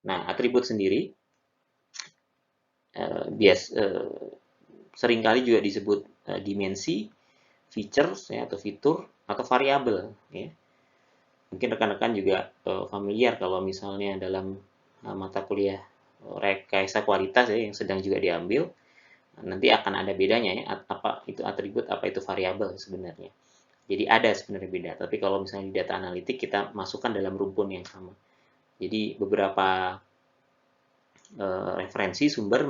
Nah, atribut sendiri seringkali juga disebut dimensi, features ya, atau fitur atau variabel ya. Mungkin rekan-rekan juga familiar kalau misalnya dalam mata kuliah rekayasa kualitas ya yang sedang juga diambil, nanti akan ada bedanya ya, apa itu atribut, apa itu variabel sebenarnya. Jadi ada sebenarnya beda, tapi kalau misalnya di data analitik kita masukkan dalam rumpun yang sama. Jadi beberapa referensi sumber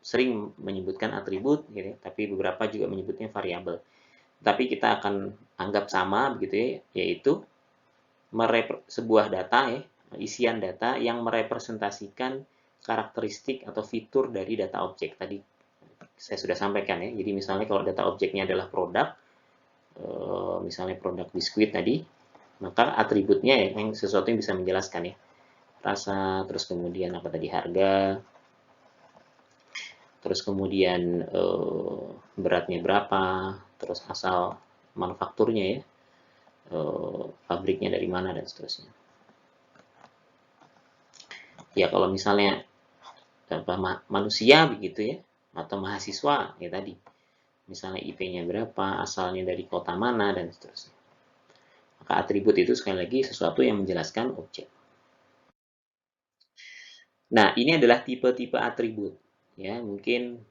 sering menyebutkan atribut, gitu ya, tapi beberapa juga menyebutnya variabel. Tapi kita akan anggap sama begitu ya, yaitu sebuah data ya, isian data yang merepresentasikan karakteristik atau fitur dari data objek. Tadi saya sudah sampaikan ya. Jadi misalnya kalau data objeknya adalah produk, misalnya produk biskuit tadi, maka atributnya ya, yang sesuatu yang bisa menjelaskan ya, rasa, terus kemudian apa tadi, harga, terus kemudian beratnya berapa, terus asal manufakturnya ya, pabriknya dari mana dan seterusnya. Ya kalau misalnya manusia begitu ya, atau mahasiswa ya tadi, misalnya IP-nya berapa, asalnya dari kota mana dan seterusnya. Maka atribut itu sekali lagi sesuatu yang menjelaskan objek. Nah, ini adalah tipe-tipe atribut. Ya, mungkin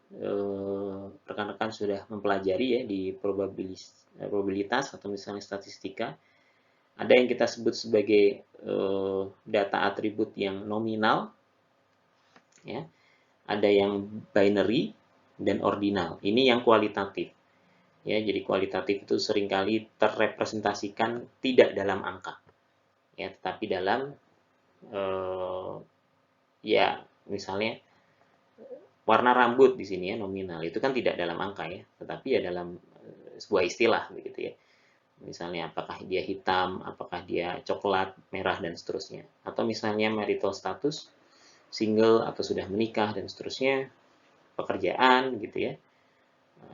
rekan-rekan sudah mempelajari ya di probabilitas atau misalnya statistika. Ada yang kita sebut sebagai data atribut yang nominal, ya. Ada yang binary dan ordinal. Ini yang kualitatif. Ya, jadi kualitatif itu seringkali terrepresentasikan tidak dalam angka, ya, tetapi dalam ya misalnya warna rambut di sini ya nominal itu kan tidak dalam angka ya, tetapi ya dalam sebuah istilah begitu ya. Misalnya apakah dia hitam, apakah dia coklat, merah dan seterusnya. Atau misalnya marital status, single atau sudah menikah dan seterusnya, pekerjaan gitu ya,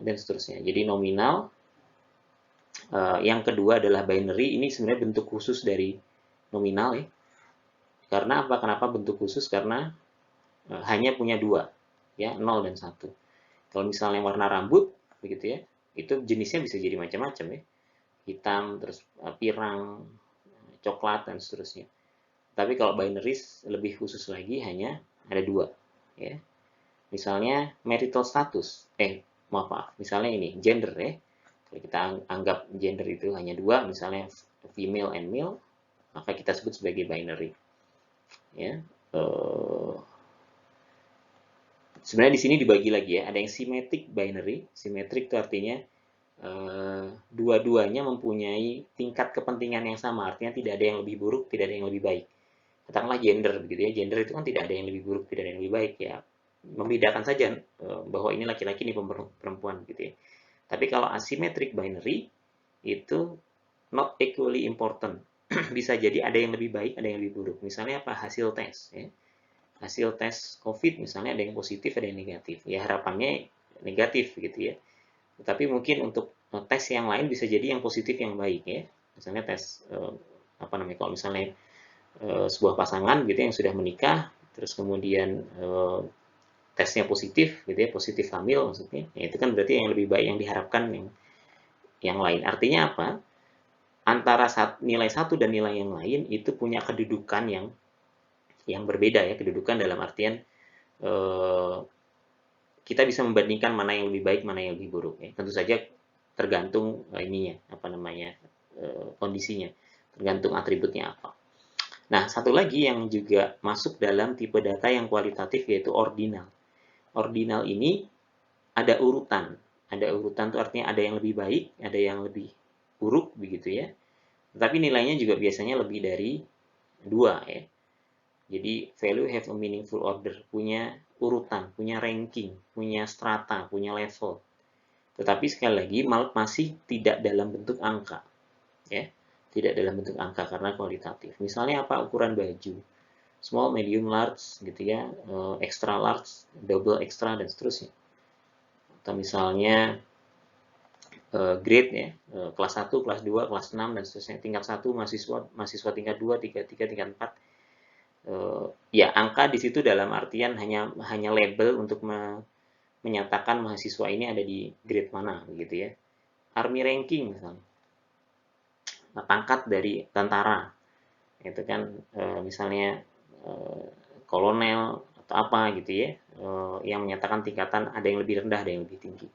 dan seterusnya. Jadi nominal. Yang kedua adalah binary, ini sebenarnya bentuk khusus dari nominal ya. Karena apa? Kenapa bentuk khusus? Karena hanya punya dua, ya 0 dan 1. Kalau misalnya warna rambut, begitu ya, itu jenisnya bisa jadi macam-macam ya. Hitam, terus pirang, coklat, dan seterusnya. Tapi kalau binaries lebih khusus lagi, hanya ada dua. Ya. Misalnya marital status, maaf, misalnya ini, gender ya. Kalau kita anggap gender itu hanya dua, misalnya female and male, maka kita sebut sebagai binary. Ya. Sebenarnya di sini dibagi lagi ya, ada yang symmetric binary. Symmetric itu artinya dua-duanya mempunyai tingkat kepentingan yang sama, artinya tidak ada yang lebih buruk, tidak ada yang lebih baik. Katakanlah gender begitu ya, gender itu kan tidak ada yang lebih buruk, tidak ada yang lebih baik ya, membedakan saja bahwa ini laki-laki, ini perempuan gitu ya. Tapi kalau asymmetric binary itu not equally important. Bisa jadi ada yang lebih baik, ada yang lebih buruk. Misalnya apa? Hasil tes ya. Hasil tes COVID misalnya ada yang positif, ada yang negatif. Ya harapannya negatif gitu ya. Tetapi mungkin untuk tes yang lain bisa jadi yang positif yang baik ya. Misalnya tes apa namanya, kalau misalnya sebuah pasangan gitu yang sudah menikah, terus kemudian tesnya positif gitu ya, positif hamil maksudnya, ya itu kan berarti yang lebih baik, yang diharapkan yang lain. Artinya apa? Antara nilai satu dan nilai yang lain itu punya kedudukan yang berbeda ya, kedudukan dalam artian kita bisa membandingkan mana yang lebih baik, mana yang lebih buruk ya. Tentu saja tergantung ininya, apa namanya, kondisinya, tergantung atributnya apa. Nah, satu lagi yang juga masuk dalam tipe data yang kualitatif yaitu ordinal. Ordinal ini ada urutan. Ada urutan itu artinya ada yang lebih baik, ada yang lebih buruk begitu ya. Tapi nilainya juga biasanya lebih dari 2 ya. Jadi value have a meaningful order, punya urutan, punya ranking, punya strata, punya level. Tetapi sekali lagi masih tidak dalam bentuk angka. Ya. Tidak dalam bentuk angka karena kualitatif. Misalnya apa? Ukuran baju. Small, medium, large gitu ya, extra large, double extra dan seterusnya. Atau misalnya grade ya, kelas 1, kelas 2, kelas 6 dan seterusnya. Tingkat 1 mahasiswa tingkat 2, tingkat 3, tingkat 4. Ya angka di situ dalam artian hanya label untuk menyatakan mahasiswa ini ada di grade mana gitu ya. Army ranking misalnya, pangkat dari tentara itu kan, misalnya eh, kolonel atau apa gitu ya, yang menyatakan tingkatan ada yang lebih rendah ada yang lebih tinggi.